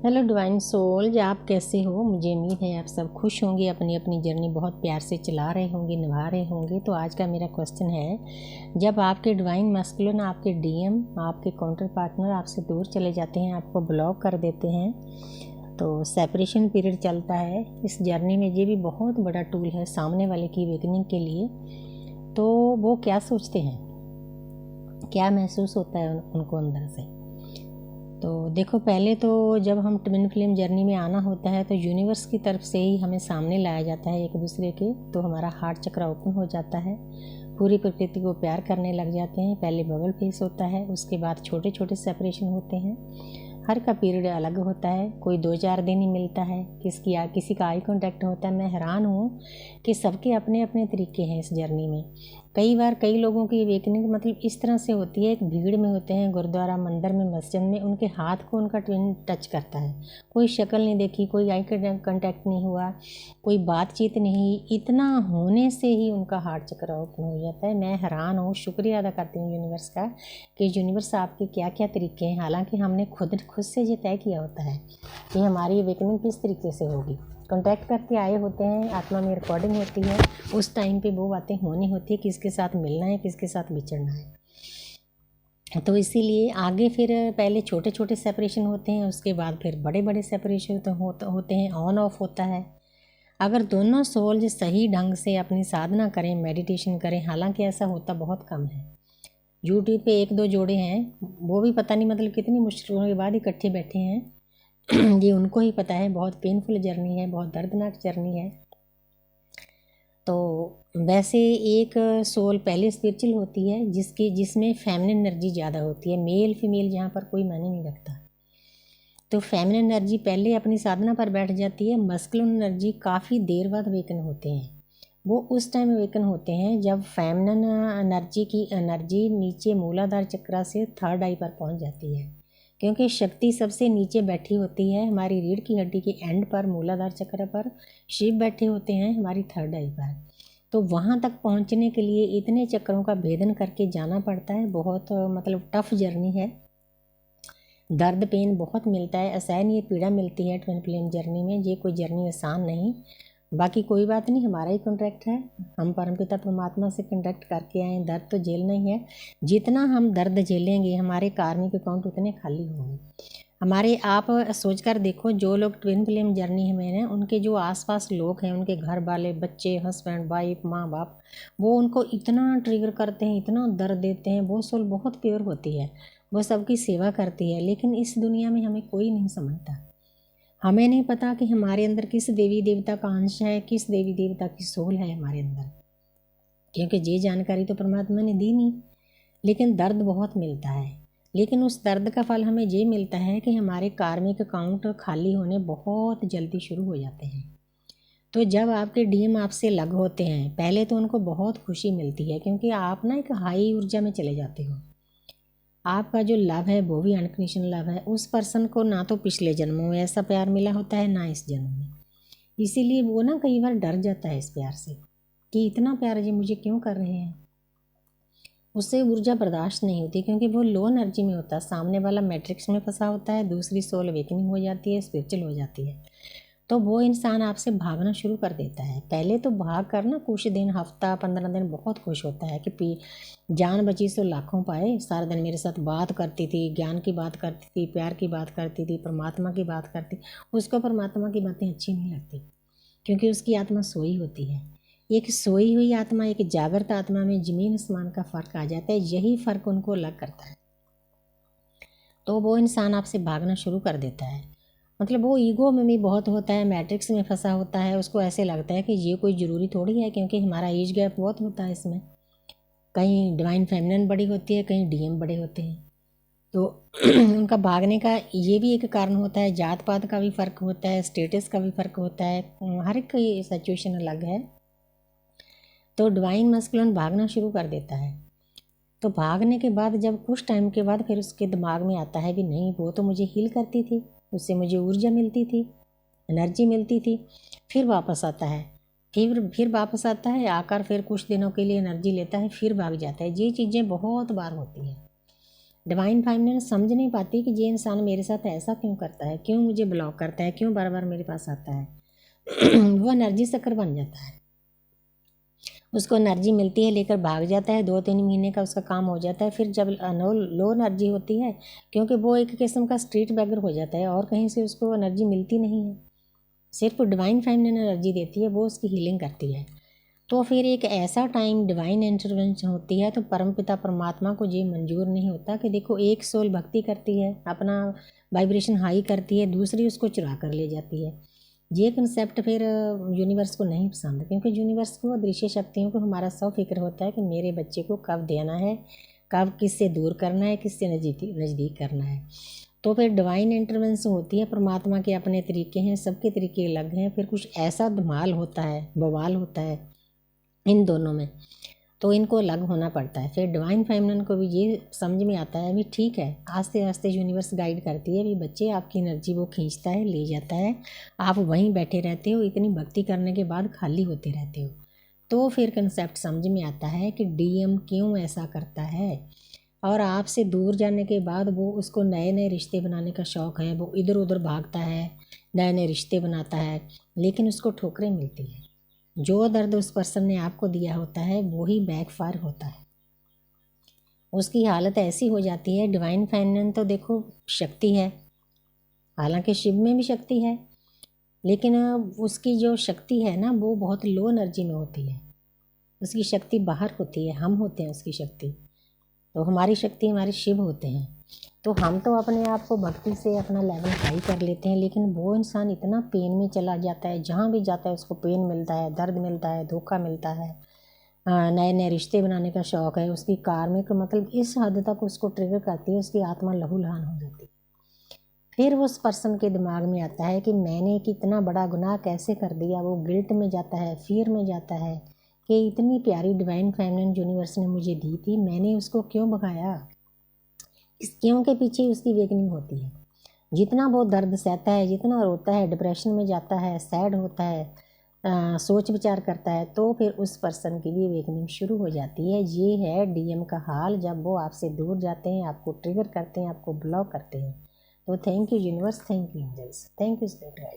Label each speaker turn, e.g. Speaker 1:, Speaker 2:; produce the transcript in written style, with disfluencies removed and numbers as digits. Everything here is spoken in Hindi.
Speaker 1: हेलो डिवाइन सोल्स, आप कैसे हो। मुझे उम्मीद है आप सब खुश होंगे, अपनी अपनी जर्नी बहुत प्यार से चला रहे होंगे, निभा रहे होंगे। तो आज का मेरा क्वेश्चन है, जब आपके डिवाइन मैस्कुलिन, आपके डीएम, आपके काउंटर पार्टनर आपसे दूर चले जाते हैं, आपको ब्लॉक कर देते हैं, तो सेपरेशन पीरियड चलता है। इस जर्नी में ये भी बहुत बड़ा टूल है सामने वाले की अवेकनिंग के लिए। तो वो क्या सोचते हैं, क्या महसूस होता है उनको अंदर से। तो देखो, पहले तो जब हम ट्विन फ्लेम जर्नी में आना होता है तो यूनिवर्स की तरफ से ही हमें सामने लाया जाता है एक दूसरे के। तो हमारा हार्ट चक्र ओपन हो जाता है, पूरी प्रकृति को प्यार करने लग जाते हैं। पहले बबल फेस होता है, उसके बाद छोटे छोटे सेपरेशन होते हैं। हर का पीरियड अलग होता है, कोई 2-4 दिन ही मिलता है, किसी का आई कांटेक्ट होता है। मैं हैरान हूँ कि सबके अपने अपने तरीके हैं इस जर्नी में। कई बार कई लोगों की अवेकनिंग मतलब इस तरह से होती है, एक भीड़ में होते हैं, गुरुद्वारा, मंदिर में, मस्जिद में, उनके हाथ को उनका ट्विन टच करता है। कोई शक्ल नहीं देखी, कोई आई कांटेक्ट नहीं हुआ, कोई बातचीत नहीं, इतना होने से ही उनका हार्ट चक्र ओपन हो जाता है। मैं हैरान हूँ, शुक्रिया अदा करती हूँ यूनिवर्स का कि यूनिवर्स आपके क्या क्या तरीके हैं। हालांकि हमने खुद से ये तय किया होता है कि हमारी अवेकनिंग किस तरीके से होगी। कॉन्टैक्ट करके आए होते हैं, आत्मा में रिकॉर्डिंग होती है, उस टाइम पे वो बातें होनी होती है, किसके साथ मिलना है, किसके साथ बिछड़ना है। तो इसीलिए आगे फिर पहले छोटे छोटे सेपरेशन होते हैं, उसके बाद फिर बड़े बड़े सेपरेशन होते हैं, ऑन ऑफ होता है। अगर दोनों सोल सही ढंग से अपनी साधना करें, मेडिटेशन करें, हालांकि ऐसा होता बहुत कम है। यूट्यूब पे 1-2 जोड़े हैं, वो भी पता नहीं मतलब कितनी मुश्किलों के बाद इकट्ठे बैठे हैं। ये उनको ही पता है, बहुत पेनफुल जर्नी है, बहुत दर्दनाक जर्नी है। तो वैसे एक सोल पहले स्पिरिचुअल होती है जिसमें फेमिनिन एनर्जी ज़्यादा होती है। मेल फीमेल यहाँ पर कोई मायने नहीं रखता। तो फेमिनिन एनर्जी पहले अपनी साधना पर बैठ जाती है। मस्कुलिन एनर्जी काफ़ी देर बाद अवेकन होते हैं। वो उस टाइम अवेकन होते हैं जब फेमिनिन एनर्जी की एनर्जी नीचे मूलाधार चक्र से थर्ड आई पर पहुंच जाती है, क्योंकि शक्ति सबसे नीचे बैठी होती है हमारी रीढ़ की हड्डी के एंड पर, मूलाधार चक्र पर। शिव बैठे होते हैं हमारी थर्ड आई पर। तो वहाँ तक पहुँचने के लिए इतने चक्रों का भेदन करके जाना पड़ता है। बहुत मतलब टफ जर्नी है, दर्द पेन बहुत मिलता है, असहनीय पीड़ा मिलती है ट्विन फ्लेम जर्नी में। ये कोई जर्नी आसान नहीं। बाकी कोई बात नहीं, हमारा ही कॉन्ट्रैक्ट है, हम परमपिता परमात्मा से कॉन्ट्रैक्ट करके आए। दर्द तो झेलना ही है। जितना हम दर्द झेलेंगे हमारे कार्मिक अकाउंट उतने खाली होंगे हमारे। आप सोच कर देखो, जो लोग ट्विन फ्लेम जर्नी में हैं, उनके जो आसपास लोग हैं, उनके घर वाले, बच्चे, हस्बैंड, वाइफ, माँ बाप, वो उनको इतना ट्रिगर करते हैं, इतना दर्द देते हैं। वो सोल बहुत प्योर होती है, वो सबकी सेवा करती है। लेकिन इस दुनिया में हमें कोई नहीं समझता। हमें नहीं पता कि हमारे अंदर किस देवी देवता का अंश है, किस देवी देवता की सोल है हमारे अंदर, क्योंकि ये जानकारी तो परमात्मा ने दी नहीं। लेकिन दर्द बहुत मिलता है। लेकिन उस दर्द का फल हमें ये मिलता है कि हमारे कार्मिक अकाउंट खाली होने बहुत जल्दी शुरू हो जाते हैं। तो जब आपके डीएम आपसे लग होते हैं, पहले तो उनको बहुत खुशी मिलती है, क्योंकि आप ना एक हाई ऊर्जा में चले जाते हो। आपका जो लव है वो भी अनकंडीशनल लव है। उस पर्सन को ना तो पिछले जन्मों में ऐसा प्यार मिला होता है, ना इस जन्म में। इसीलिए वो ना कई बार डर जाता है इस प्यार से कि इतना प्यार जी मुझे क्यों कर रहे हैं। उससे ऊर्जा बर्दाश्त नहीं होती, क्योंकि वो लो एनर्जी में होता है। सामने वाला मैट्रिक्स में फंसा होता है, दूसरी सोल अवेकनिंग हो जाती है, स्पिरिचुअल हो जाती है। तो वो इंसान आपसे भागना शुरू कर देता है। पहले तो भाग कर ना कुछ दिन, हफ्ता, 15 दिन बहुत खुश होता है कि जान बची सो लाखों पाए। सारा दिन मेरे साथ बात करती थी, ज्ञान की बात करती थी, प्यार की बात करती थी, परमात्मा की बात करती। उसको परमात्मा की बातें अच्छी नहीं लगती, क्योंकि उसकी आत्मा सोई होती है। एक सोई हुई आत्मा, एक जागृत आत्मा में ज़मीन आसमान का फ़र्क आ जाता है। यही फ़र्क उनको अलग करता है। तो वो इंसान आपसे भागना शुरू कर देता है। मतलब वो ईगो में भी बहुत होता है, मैट्रिक्स में फंसा होता है। उसको ऐसे लगता है कि ये कोई ज़रूरी थोड़ी है, क्योंकि हमारा एज गैप बहुत होता है इसमें। कहीं डिवाइन फेमिनिन बड़ी होती है, कहीं डीएम बड़े होते हैं। तो उनका भागने का ये भी एक कारण होता है। जात पात का भी फ़र्क होता है, स्टेटस का भी फ़र्क होता है, हर एक की सिचुएशन अलग है। तो डिवाइन मस्कुलिन भागना शुरू कर देता है। तो भागने के बाद जब कुछ टाइम के बाद फिर उसके दिमाग में आता है कि नहीं, वो तो मुझे हील करती थी, उससे मुझे ऊर्जा मिलती थी, एनर्जी मिलती थी। फिर वापस आता है, फिर वापस आता है, आकर फिर कुछ दिनों के लिए एनर्जी लेता है, फिर भाग जाता है। ये चीज़ें बहुत बार होती हैं। डिवाइन फेमिनिन समझ नहीं पाती कि ये इंसान मेरे साथ ऐसा क्यों करता है, क्यों मुझे ब्लॉक करता है, क्यों बार बार मेरे पास आता है। वो एनर्जी सकर बन जाता है, उसको एनर्जी मिलती है, लेकर भाग जाता है, 2-3 महीने का उसका काम हो जाता है। फिर जब लो एनर्जी होती है, क्योंकि वो एक किस्म का स्ट्रीट बैगर हो जाता है और कहीं से उसको एनर्जी मिलती नहीं है, सिर्फ डिवाइन फेमिनिन एनर्जी देती है, वो उसकी हीलिंग करती है। तो फिर एक ऐसा टाइम डिवाइन इंटरवेंशन होती है तो परमपिता परमात्मा को ये मंजूर नहीं होता कि देखो एक सोल भक्ति करती है, अपना वाइब्रेशन हाई करती है, दूसरी उसको चुरा कर ले जाती है। ये कंसेप्ट फिर यूनिवर्स को नहीं पसंद, क्योंकि यूनिवर्स को दृश्य शक्तियों को हमारा सौ फिक्र होता है कि मेरे बच्चे को कब देना है, कब किससे दूर करना है, किससे नज़दीक करना है। तो फिर डिवाइन इंटरवेंशन होती है, परमात्मा के अपने तरीके हैं, सबके तरीके अलग हैं। फिर कुछ ऐसा धमाल होता है, बवाल होता है इन दोनों में, तो इनको अलग होना पड़ता है। फिर डिवाइन फेमिनिन को भी ये समझ में आता है भी ठीक है, आस्ते आस्ते यूनिवर्स गाइड करती है भी बच्चे आपकी एनर्जी वो खींचता है, ले जाता है, आप वहीं बैठे रहते हो, इतनी भक्ति करने के बाद खाली होते रहते हो। तो फिर कंसेप्ट समझ में आता है कि डीएम क्यों ऐसा करता है, और आपसे दूर जाने के बाद वो उसको नए नए रिश्ते बनाने का शौक़ है, वो इधर उधर भागता है, नए नए रिश्ते बनाता है, लेकिन उसको ठोकरें मिलती है। जो दर्द उस पर्सन ने आपको दिया होता है वो ही बैकफायर होता है, उसकी हालत ऐसी हो जाती है। डिवाइन फेमिनिन तो देखो शक्ति है, हालांकि शिव में भी शक्ति है, लेकिन उसकी जो शक्ति है ना वो बहुत लो एनर्जी में होती है, उसकी शक्ति बाहर होती है, हम होते हैं उसकी शक्ति। तो हमारी शक्ति हमारे शिव होते हैं। तो हम तो अपने आप को भक्ति से अपना लेवल हाई कर लेते हैं, लेकिन वो इंसान इतना पेन में चला जाता है, जहाँ भी जाता है उसको पेन मिलता है, दर्द मिलता है, धोखा मिलता है, नए नए रिश्ते बनाने का शौक़ है, उसकी कार्मिक मतलब इस हद तक उसको ट्रिगर करती है, उसकी आत्मा लहूलुहान हो जाती है। फिर उस पर्सन के दिमाग में आता है कि मैंने कितना बड़ा गुनाह कैसे कर दिया, वो गिल्ट में जाता है, फियर में जाता है कि इतनी प्यारी डिवाइन फेमिनिन यूनिवर्स ने मुझे दी थी, मैंने उसको क्यों भगाया। इस क्यों के पीछे उसकी वेकनिंग होती है। जितना वो दर्द सहता है, जितना रोता है, डिप्रेशन में जाता है, सैड होता है, सोच विचार करता है, तो फिर उस पर्सन की भी वेकनिंग शुरू हो जाती है। ये है डीएम का हाल, जब वो आपसे दूर जाते हैं, आपको ट्रिगर करते हैं, आपको ब्लॉक करते हैं। तो thank you universe, thank you angels, thank you spirit guide.